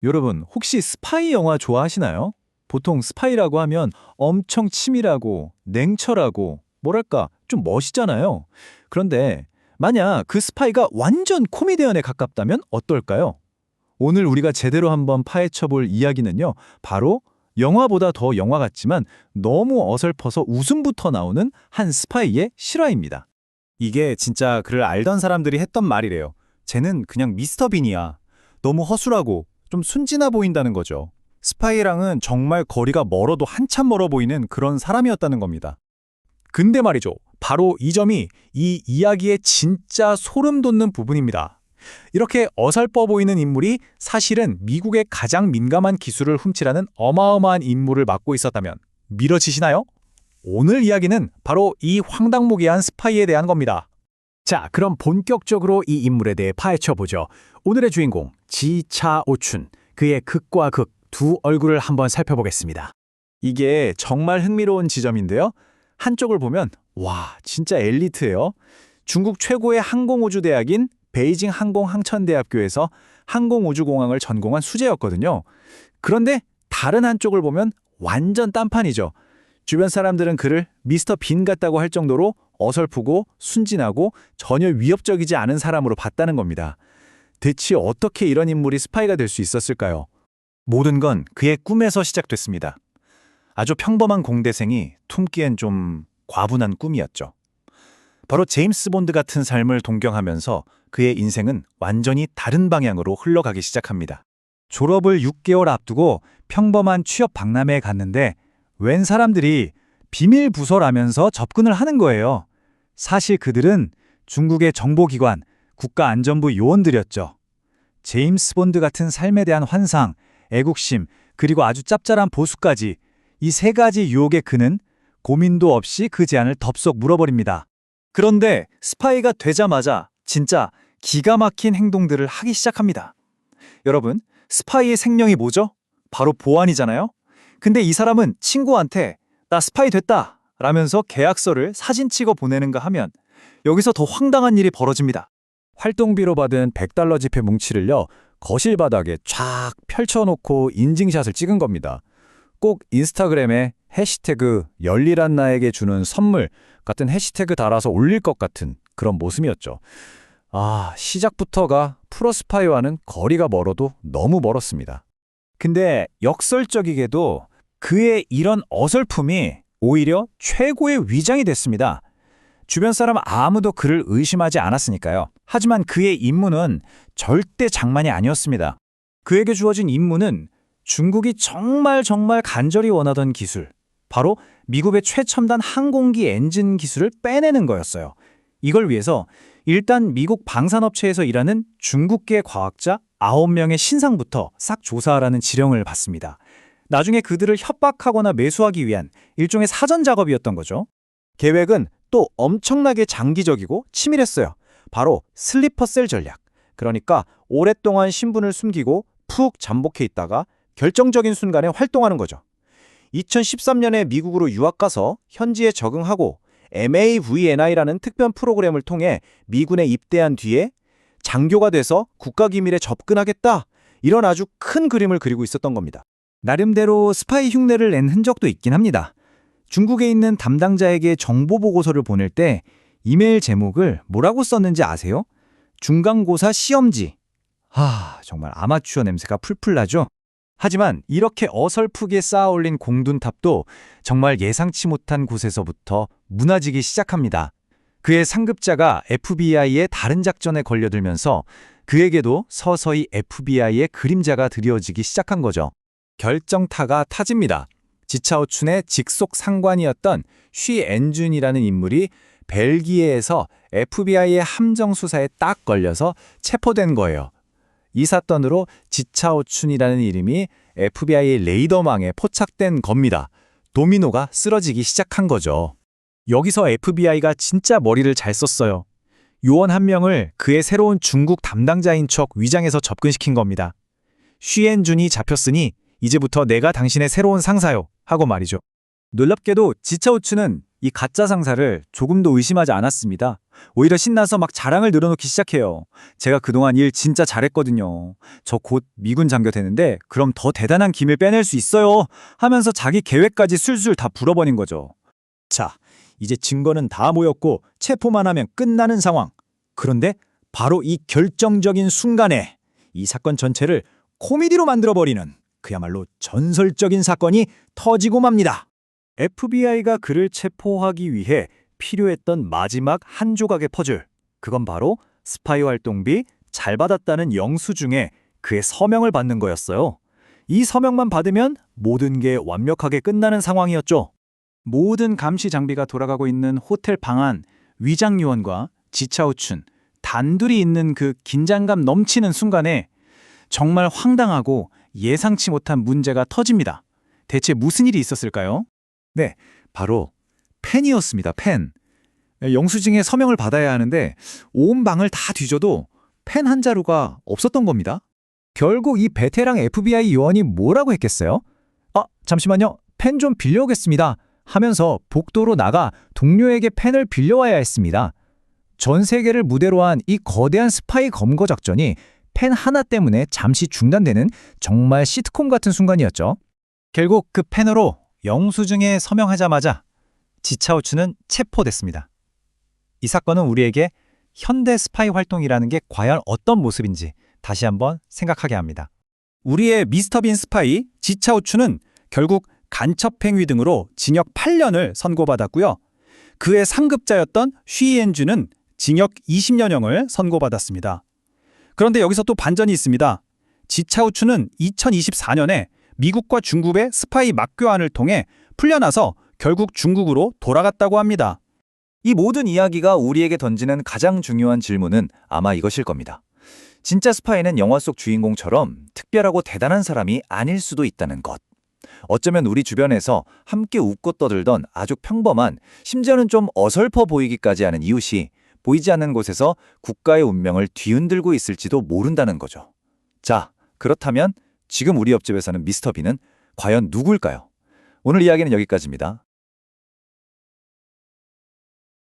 여러분, 혹시 스파이 영화 좋아하시나요? 보통 스파이라고 하면 엄청 치밀하고 냉철하고 뭐랄까 좀 멋있잖아요. 그런데 만약 그 스파이가 완전 코미디언에 가깝다면 어떨까요? 오늘 우리가 제대로 한번 파헤쳐 볼 이야기는요. 바로 영화보다 더 영화 같지만 너무 어설퍼서 웃음부터 나오는 한 스파이의 실화입니다. 이게 진짜 그를 알던 사람들이 했던 말이래요. 쟤는 그냥 미스터 빈이야. 너무 허술하고 좀 순진해 보인다는 거죠. 스파이랑은 정말 거리가 멀어도 한참 멀어 보이는 그런 사람이었다는 겁니다. 근데 말이죠. 바로 이 점이 이 이야기의 진짜 소름 돋는 부분입니다. 이렇게 어설퍼 보이는 인물이 사실은 미국의 가장 민감한 기술을 훔치라는 어마어마한 임무를 맡고 있었다면 믿어지시나요? 오늘 이야기는 바로 이 황당무계한 스파이에 대한 겁니다. 자, 그럼 본격적으로 이 인물에 대해 파헤쳐보죠. 오늘의 주인공, 지차오춘. 그의 극과 극 두 얼굴을 한번 살펴보겠습니다. 이게 정말 흥미로운 지점인데요. 한쪽을 보면 와, 진짜 엘리트예요. 중국 최고의 항공우주대학인 베이징 항공항천대학교에서 항공우주공학을 전공한 수재였거든요. 그런데 다른 한쪽을 보면 완전 딴판이죠. 주변 사람들은 그를 미스터 빈 같다고 할 정도로 어설프고 순진하고 전혀 위협적이지 않은 사람으로 봤다는 겁니다. 대체 어떻게 이런 인물이 스파이가 될 수 있었을까요? 모든 건 그의 꿈에서 시작됐습니다. 아주 평범한 공대생이 품기엔 좀 과분한 꿈이었죠. 바로 제임스 본드 같은 삶을 동경하면서 그의 인생은 완전히 다른 방향으로 흘러가기 시작합니다. 졸업을 6개월 앞두고 평범한 취업 박람회에 갔는데 웬 사람들이 비밀 부서라면서 접근을 하는 거예요. 사실 그들은 중국의 정보기관, 국가안전부 요원들이었죠. 제임스 본드 같은 삶에 대한 환상, 애국심, 그리고 아주 짭짤한 보수까지 이 세 가지 유혹에 그는 고민도 없이 그 제안을 덥석 물어버립니다. 그런데 스파이가 되자마자 진짜 기가 막힌 행동들을 하기 시작합니다. 여러분, 스파이의 생명이 뭐죠? 바로 보안이잖아요? 근데 이 사람은 친구한테 나 스파이 됐다 라면서 계약서를 사진 찍어 보내는가 하면 여기서 더 황당한 일이 벌어집니다. 활동비로 받은 $100 지폐 뭉치를요, 거실 바닥에 쫙 펼쳐놓고 인증샷을 찍은 겁니다. 꼭 인스타그램에 해시태그 열일한 나에게 주는 선물 같은 해시태그 달아서 올릴 것 같은 그런 모습이었죠. 아, 시작부터가 프로스파이와는 거리가 멀어도 너무 멀었습니다. 근데 역설적이게도 그의 이런 어설픔이 오히려 최고의 위장이 됐습니다. 주변 사람 아무도 그를 의심하지 않았으니까요. 하지만 그의 임무는 절대 장난이 아니었습니다. 그에게 주어진 임무는 중국이 정말 간절히 원하던 기술, 바로 미국의 최첨단 항공기 엔진 기술을 빼내는 거였어요. 이걸 위해서 일단 미국 방산업체에서 일하는 중국계 과학자 9명의 신상부터 싹 조사하라는 지령을 받습니다. 나중에 그들을 협박하거나 매수하기 위한 일종의 사전 작업이었던 거죠. 계획은 또 엄청나게 장기적이고 치밀했어요. 바로 슬리퍼 셀 전략. 그러니까 오랫동안 신분을 숨기고 푹 잠복해 있다가 결정적인 순간에 활동하는 거죠. 2013년에 미국으로 유학 가서 현지에 적응하고 MAVNI라는 특별 프로그램을 통해 미군에 입대한 뒤에 장교가 돼서 국가기밀에 접근하겠다. 이런 아주 큰 그림을 그리고 있었던 겁니다. 나름대로 스파이 흉내를 낸 흔적도 있긴 합니다. 중국에 있는 담당자에게 정보 보고서를 보낼 때 이메일 제목을 뭐라고 썼는지 아세요? 중간고사 시험지. 정말 아마추어 냄새가 풀풀 나죠? 하지만 이렇게 어설프게 쌓아올린 공둔탑도 정말 예상치 못한 곳에서부터 무너지기 시작합니다. 그의 상급자가 FBI의 다른 작전에 걸려들면서 그에게도 서서히 FBI의 그림자가 드리워지기 시작한 거죠. 결정타가 타집니다. 지차오춘의 직속 상관이었던 쉬 엔준이라는 인물이 벨기에에서 FBI의 함정 수사에 딱 걸려서 체포된 거예요. 이 사건으로 지차오춘이라는 이름이 FBI의 레이더망에 포착된 겁니다. 도미노가 쓰러지기 시작한 거죠. 여기서 FBI가 진짜 머리를 잘 썼어요. 요원 한 명을 그의 새로운 중국 담당자인 척 위장해서 접근시킨 겁니다. 쉬엔준이 잡혔으니 이제부터 내가 당신의 새로운 상사요 하고 말이죠. 놀랍게도 지차오춘은 이 가짜 상사를 조금도 의심하지 않았습니다. 오히려 신나서 막 자랑을 늘어놓기 시작해요. 제가 그동안 일 진짜 잘했거든요. 저 곧 미군 장교 되는데 그럼 더 대단한 김을 빼낼 수 있어요. 하면서 자기 계획까지 술술 다 불어버린 거죠. 자, 이제 증거는 다 모였고 체포만 하면 끝나는 상황. 그런데 바로 이 결정적인 순간에 이 사건 전체를 코미디로 만들어버리는 그야말로 전설적인 사건이 터지고 맙니다. FBI가 그를 체포하기 위해 필요했던 마지막 한 조각의 퍼즐. 그건 바로 스파이 활동비 잘 받았다는 영수증에 그의 서명을 받는 거였어요. 이 서명만 받으면 모든 게 완벽하게 끝나는 상황이었죠. 모든 감시 장비가 돌아가고 있는 호텔 방 안 위장 요원과 지차오춘 단둘이 있는 그 긴장감 넘치는 순간에 정말 황당하고 예상치 못한 문제가 터집니다. 대체 무슨 일이 있었을까요? 네, 바로 펜이었습니다. 펜. 영수증에 서명을 받아야 하는데 온 방을 다 뒤져도 펜 한 자루가 없었던 겁니다. 결국 이 베테랑 FBI 요원이 뭐라고 했겠어요? 잠시만요. 펜 좀 빌려오겠습니다. 하면서 복도로 나가 동료에게 펜을 빌려와야 했습니다. 전 세계를 무대로 한 이 거대한 스파이 검거 작전이 펜 하나 때문에 잠시 중단되는 정말 시트콤 같은 순간이었죠. 결국 그 펜으로 영수증에 서명하자마자 지차오츠는 체포됐습니다. 이 사건은 우리에게 현대 스파이 활동이라는 게 과연 어떤 모습인지 다시 한번 생각하게 합니다. 우리의 미스터 빈 스파이 지차오춘은 결국 간첩 행위 등으로 징역 8년을 선고받았고요. 그의 상급자였던 쉬이엔주는 징역 20년형을 선고받았습니다. 그런데 여기서 또 반전이 있습니다. 지차오춘은 2024년에 미국과 중국의 스파이 맞교환을 통해 풀려나서 결국 중국으로 돌아갔다고 합니다. 이 모든 이야기가 우리에게 던지는 가장 중요한 질문은 아마 이것일 겁니다. 진짜 스파이는 영화 속 주인공처럼 특별하고 대단한 사람이 아닐 수도 있다는 것. 어쩌면 우리 주변에서 함께 웃고 떠들던 아주 평범한, 심지어는 좀 어설퍼 보이기까지 하는 이웃이 보이지 않는 곳에서 국가의 운명을 뒤흔들고 있을지도 모른다는 거죠. 자, 그렇다면 지금 우리 옆집에 사는 미스터 빈은 과연 누구일까요? 오늘 이야기는 여기까지입니다.